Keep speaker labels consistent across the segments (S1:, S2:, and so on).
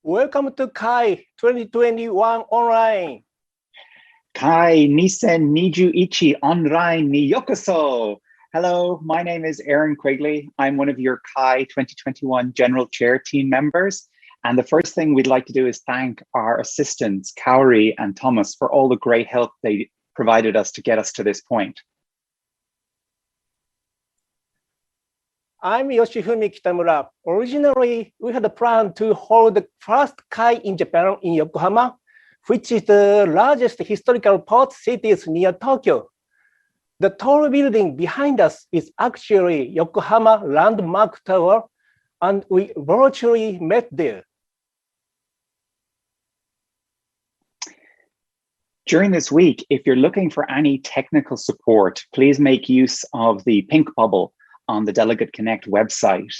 S1: Welcome to KAI 2021 online.
S2: KAI2021 online ni yokoso. Hello, my name is Aaron Quigley. I'm one of your KAI 2021 General Chair team members. And the first thing we'd like to do is thank our assistants, Kaori and Thomas, for all the great help they provided us to get us to this point.
S1: I'm Yoshifumi Kitamura. Originally, we had a plan to hold the first KAI in Japan in Yokohama, which is the largest historical port city near Tokyo. The tall building behind us is actually Yokohama Landmark Tower, and we virtually met there.
S2: During this week, if you're looking for any technical support, please make use of the pink bubble on the Delegate Connect website.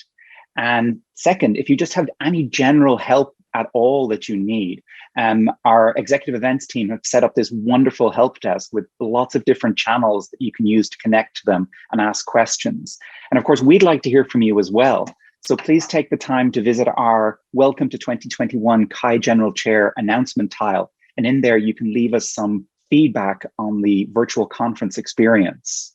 S2: And second, if you just have any general help at all that you need, our executive events team have set up this wonderful help desk with lots of different channels that you can use to connect to them and ask questions. And of course, we'd like to hear from you as well. So please take the time to visit our Welcome to 2021 KAI General Chair announcement tile. And in there, you can leave us some feedback on the virtual conference experience.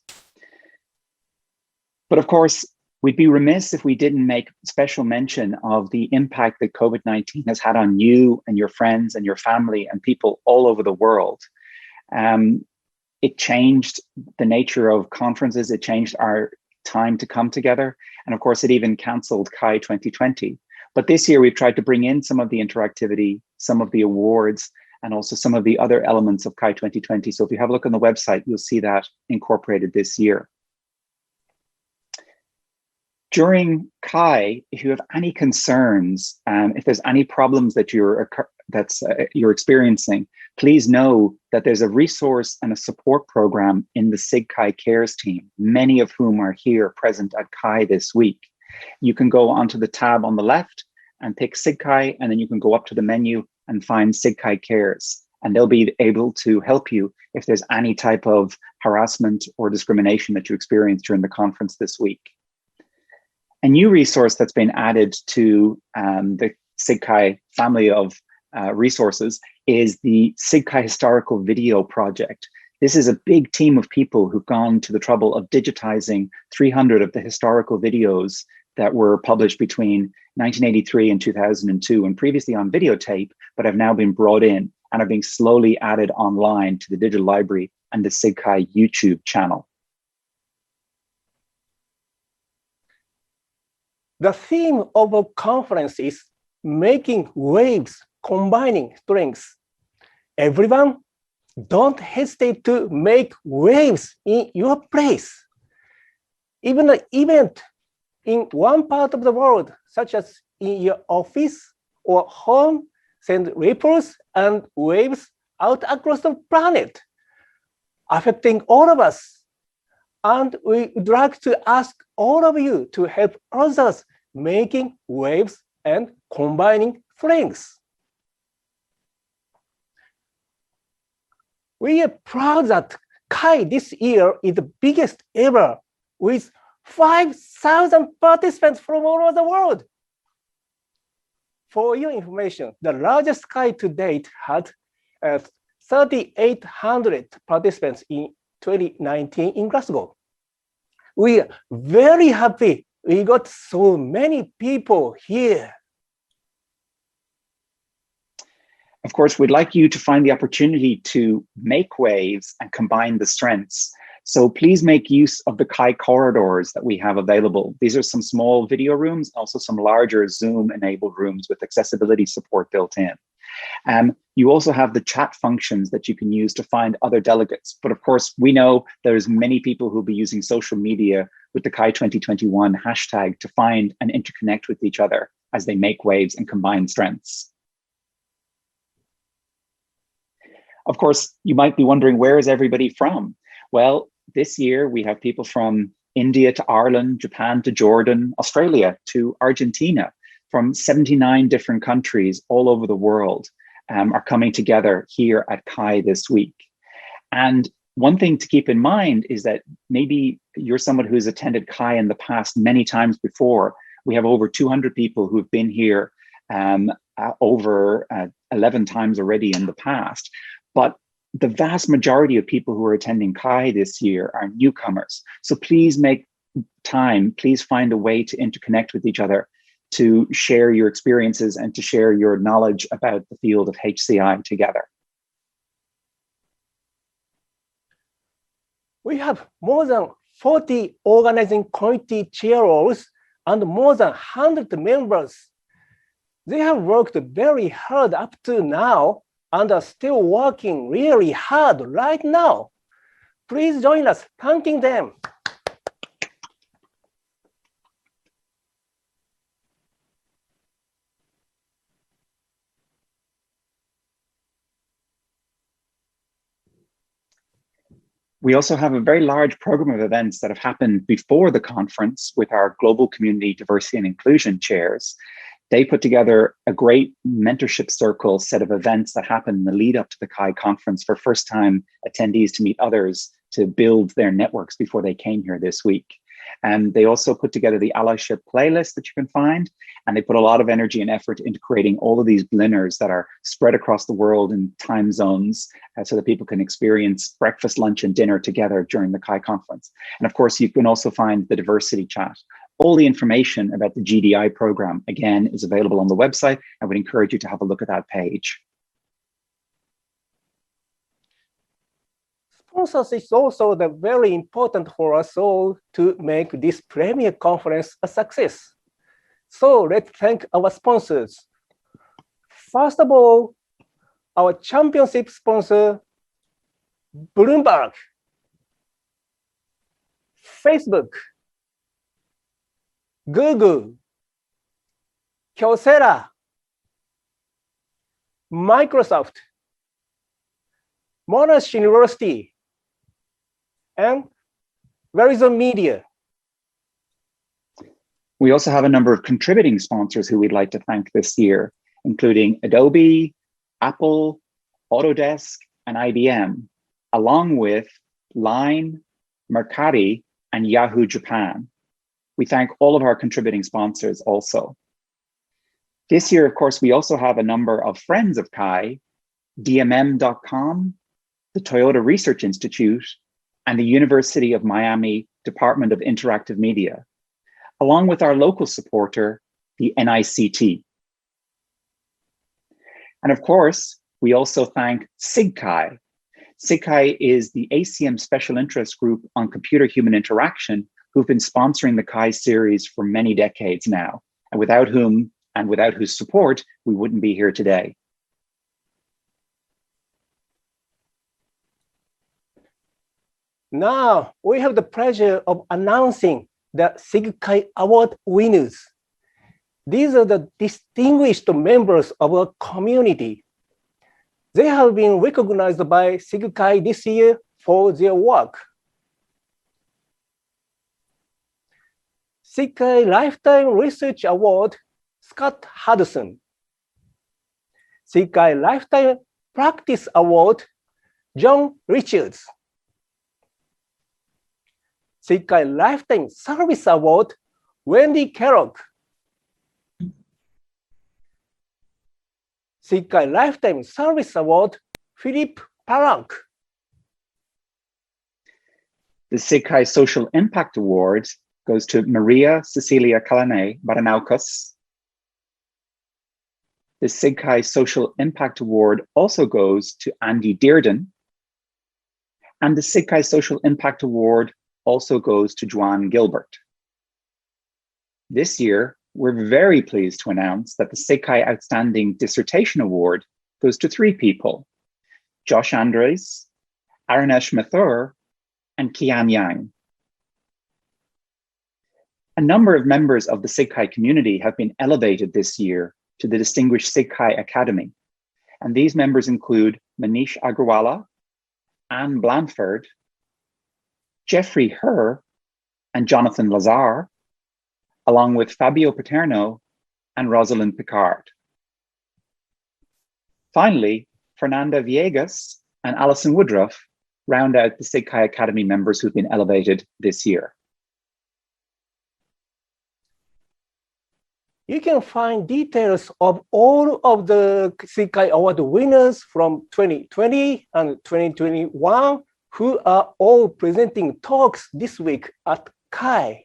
S2: But of course, we'd be remiss if we didn't make special mention of the impact that COVID-19 has had on you and your friends and your family and people all over the world. It changed the nature of conferences. It changed our time to come together. And of course, it even canceled KAI 2020. But this year, we've tried to bring in some of the interactivity, some of the awards, and also some of the other elements of KAI 2020. So if you have a look on the website, you'll see that incorporated this year. During KAI, if you have any concerns, if there's any problems that you're experiencing, please know that there's a resource and a support program in the SIGCHI Cares team, many of whom are here present at KAI this week. You can go onto the tab on the left and pick SIGCHI, and then you can go up to the menu and find SIGCHI Cares, and they'll be able to help you if there's any type of harassment or discrimination that you experience during the conference this week. A new resource that's been added to the SIGCHI family of resources is the SIGCHI Historical Video Project. This is a big team of people who've gone to the trouble of digitizing 300 of the historical videos that were published between 1983 and 2002 and previously on videotape, but have now been brought in and are being slowly added online to the digital library and the SIGCHI YouTube channel.
S1: The theme of a conference is making waves, combining strengths. Everyone, don't hesitate to make waves in your place. Even an event in one part of the world, such as in your office or home, send ripples and waves out across the planet, affecting all of us. And we would like to ask all of you to help others making waves and combining strengths. We are proud that KAI this year is the biggest ever, with 5,000 participants from all over the world. For your information, the largest KAI to date had 3,800 participants in 2019 in Glasgow. We are very happy we got so many people here.
S2: Of course, we'd like you to find the opportunity to make waves and combine the strengths. So please make use of the KAI corridors that we have available. These are some small video rooms, also some larger Zoom-enabled rooms with accessibility support built in. You also have the chat functions that you can use to find other delegates. But of course, we know there's many people who'll be using social media with the KAI 2021 hashtag to find and interconnect with each other as they make waves and combine strengths. Of course, you might be wondering, where is everybody from? Well, this year we have people from India to Ireland, Japan to Jordan, Australia to Argentina, from 79 different countries all over the world are coming together here at KAI this week. And one thing to keep in mind is that maybe you're someone who's attended KAI in the past many times before. We have over 200 people who've been here over 11 times already in the past. But the vast majority of people who are attending CHI this year are newcomers. So please make time, please find a way to interconnect with each other, to share your experiences and to share your knowledge about the field of HCI together.
S1: We have more than 40 organizing committee chair roles and more than 100 members. They have worked very hard up to now and are still working really hard right now. Please join us thanking them.
S2: We also have a very large program of events that have happened before the conference with our Global Community Diversity and Inclusion chairs. They put together a great mentorship circle set of events that happened in the lead up to the CHI conference for first-time attendees to meet others, to build their networks before they came here this week. And they also put together the allyship playlist that you can find, and they put a lot of energy and effort into creating all of these dinners that are spread across the world in time zones so that people can experience breakfast, lunch, and dinner together during the CHI conference. And of course, you can also find the diversity chat. All the information about the GDI program, again, is available on the website. I would encourage you to have a look at that page.
S1: Sponsorship is also very important for us all to make this premier conference a success. So let's thank our sponsors. First of all, our championship sponsor, Bloomberg, Facebook, Google, Kyocera, Microsoft, Monash University, and Verizon Media.
S2: We also have a number of contributing sponsors who we'd like to thank this year, including Adobe, Apple, Autodesk, and IBM, along with Line, Mercari, and Yahoo Japan. We thank all of our contributing sponsors also. This year, of course, we also have a number of friends of CHI, DMM.com, the Toyota Research Institute, and the University of Miami Department of Interactive Media, along with our local supporter, the NICT. And of course, we also thank SIGCHI. SIGCHI is the ACM Special Interest Group on Computer-Human Interaction, who've been sponsoring the CHI series for many decades now, and without whom and without whose support, we wouldn't be here today.
S1: Now, we have the pleasure of announcing the SIGCHI Award winners. These are the distinguished members of our community. They have been recognized by SIGCHI this year for their work. SIGCHI Lifetime Research Award, Scott Hudson. SIGCHI Lifetime Practice Award, John Richards. SIGCHI Lifetime Service Award, Wendy Kellogg. SIGCHI Lifetime Service Award, Philip Parank.
S2: The SIGCHI Social Impact Award goes to Maria Cecilia Kalane Baranaukos. The SIGCHI Social Impact Award also goes to Andy Dearden. And the SIGCHI Social Impact Award also goes to Joanne Gilbert. This year, we're very pleased to announce that the SIGCHI Outstanding Dissertation Award goes to 3 people: Josh Andres, Aranesh Mathur, and Kian Yang. A number of members of the SIGCHI community have been elevated this year to the Distinguished SIGCHI Academy. And these members include Manish Agrawala, Anne Blanford, Jeffrey Herr, and Jonathan Lazar, along with Fabio Paterno and Rosalind Picard. Finally, Fernanda Villegas and Alison Woodruff round out the SIGCHI Academy members who've been elevated this year.
S1: You can find details of all of the SIGCHI Award winners from 2020 and 2021 who are all presenting talks this week at CHI.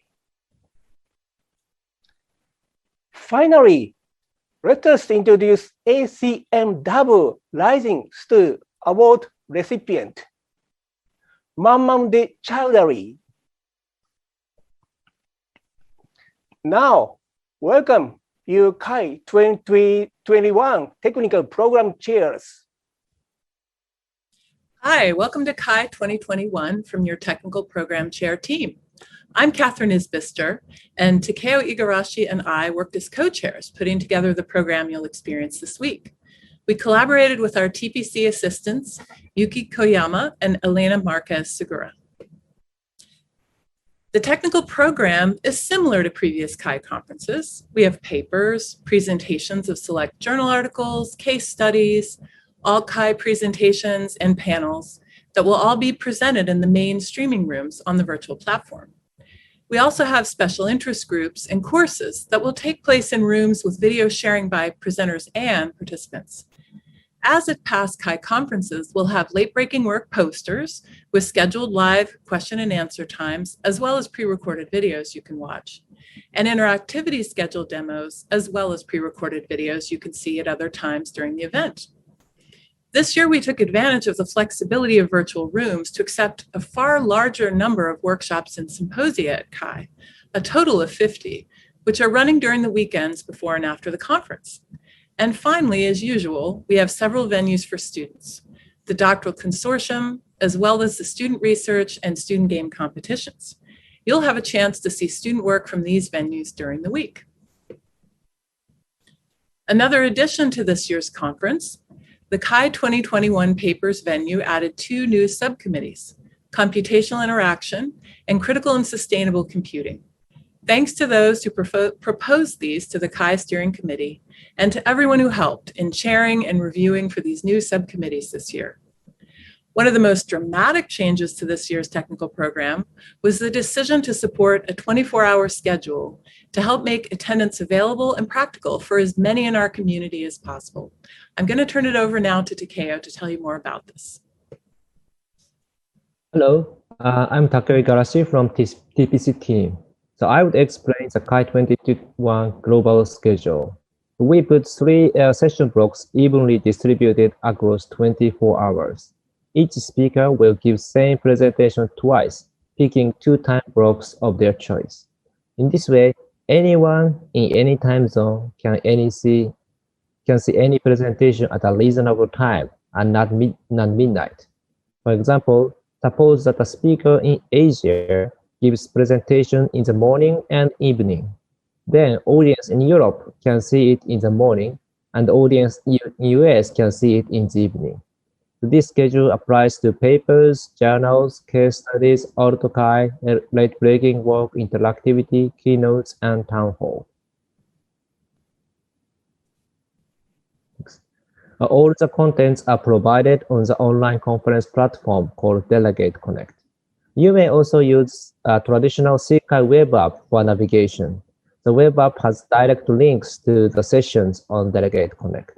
S1: Finally, let us introduce ACMW Rising Star Award recipient, Mamman Chowdhury. Now, welcome you CHI 2021 Technical Program Chairs.
S3: Hi, welcome to CHI 2021 from your Technical Program Chair team. I'm Katherine Isbister, and Takeo Igarashi and I worked as co-chairs, putting together the program you'll experience this week. We collaborated with our TPC assistants, Yuki Koyama and Elena Marquez Segura. The technical program is similar to previous CHI conferences. We have papers, presentations of select journal articles, case studies, all CHI presentations, and panels that will all be presented in the main streaming rooms on the virtual platform. We also have special interest groups and courses that will take place in rooms with video sharing by presenters and participants. As at past CHI conferences, we'll have late-breaking work posters with scheduled live question and answer times, as well as pre-recorded videos you can watch, and interactivity scheduled demos, as well as pre-recorded videos you can see at other times during the event. This year, we took advantage of the flexibility of virtual rooms to accept a far larger number of workshops and symposia at CHI, a total of 50, which are running during the weekends before and after the conference. And finally, as usual, we have several venues for students, the doctoral consortium, as well as the student research and student game competitions. You'll have a chance to see student work from these venues during the week. Another addition to this year's conference, the CHI 2021 papers venue added 2 new subcommittees, computational interaction and critical and sustainable computing. Thanks to those who proposed these to the CHI steering committee and to everyone who helped in chairing and reviewing for these new subcommittees this year. One of the most dramatic changes to this year's technical program was the decision to support a 24-hour schedule to help make attendance available and practical for as many in our community as possible. I'm going to turn it over now to Takeo to tell you more about this.
S4: Hello, I'm Takeo Igarashi from TPC team. So I would explain the CHI 2021 global schedule. We put 3 session blocks evenly distributed across 24 hours. Each speaker will give same presentation twice, picking 2 time blocks of their choice. In this way, anyone in any time zone can see any presentation at a reasonable time and not midnight. For example, suppose that a speaker in Asia gives presentation in the morning and evening. Then audience in Europe can see it in the morning, and the audience in US can see it in the evening. This schedule applies to papers, journals, case studies, AutoCHI, late-breaking work, interactivity, keynotes, and town hall. All the contents are provided on the online conference platform called Delegate Connect. You may also use a traditional SIGCHI web app for navigation. The web app has direct links to the sessions on Delegate Connect.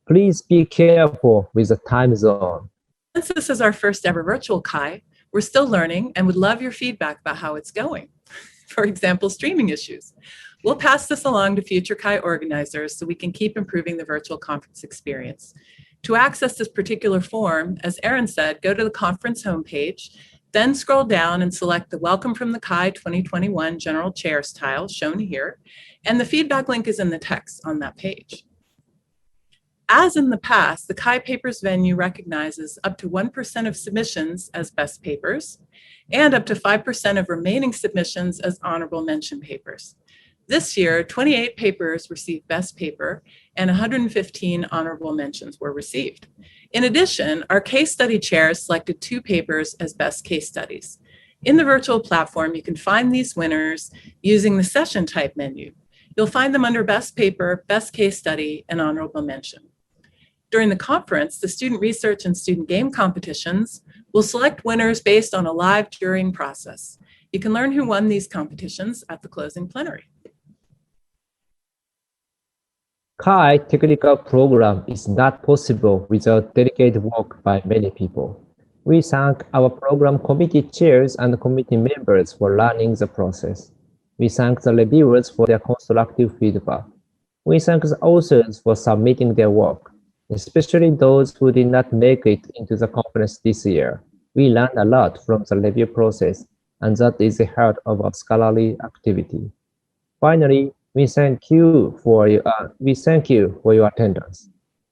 S4: Please be careful with the time zone.
S3: Since this is our first ever virtual CHI, we're still learning and would love your feedback about how it's going. For example, streaming issues. We'll pass this along to future CHI organizers so we can keep improving the virtual conference experience. To access this particular form, as Erin said, go to the conference homepage, then scroll down and select the Welcome from the CHI 2021 General Chairs tile shown here, and the feedback link is in the text on that page. As in the past, the CHI Papers venue recognizes up to 1% of submissions as best papers and up to 5% of remaining submissions as honorable mention papers. This year, 28 papers received best paper and 115 honorable mentions were received. In addition, our case study chairs selected 2 papers as best case studies. In the virtual platform, you can find these winners using the session type menu. You'll find them under best paper, best case study, and honorable mention. During the conference, the student research and student game competitions will select winners based on a live jurying process. You can learn who won these competitions at the closing plenary.
S4: Kai technical program is not possible without dedicated work by many people. We thank our program committee chairs and committee members for running the process. We thank the reviewers for their constructive feedback. We thank the authors for submitting their work, especially those who did not make it into the conference this year. We learned a lot from the review process, and that is the heart of our scholarly activity. Finally, we thank you for your attendance.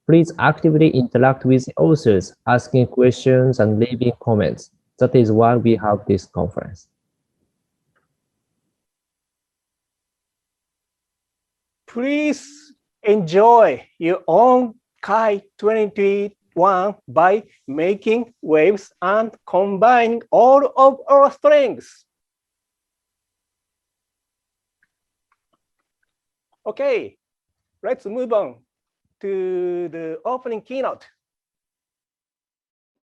S4: Please actively interact with the authors, asking questions and leaving comments. That is why we have this conference.
S1: Please enjoy your own Kai 2021 by making waves and combining all of our strengths. Okay, let's move on to the opening keynote.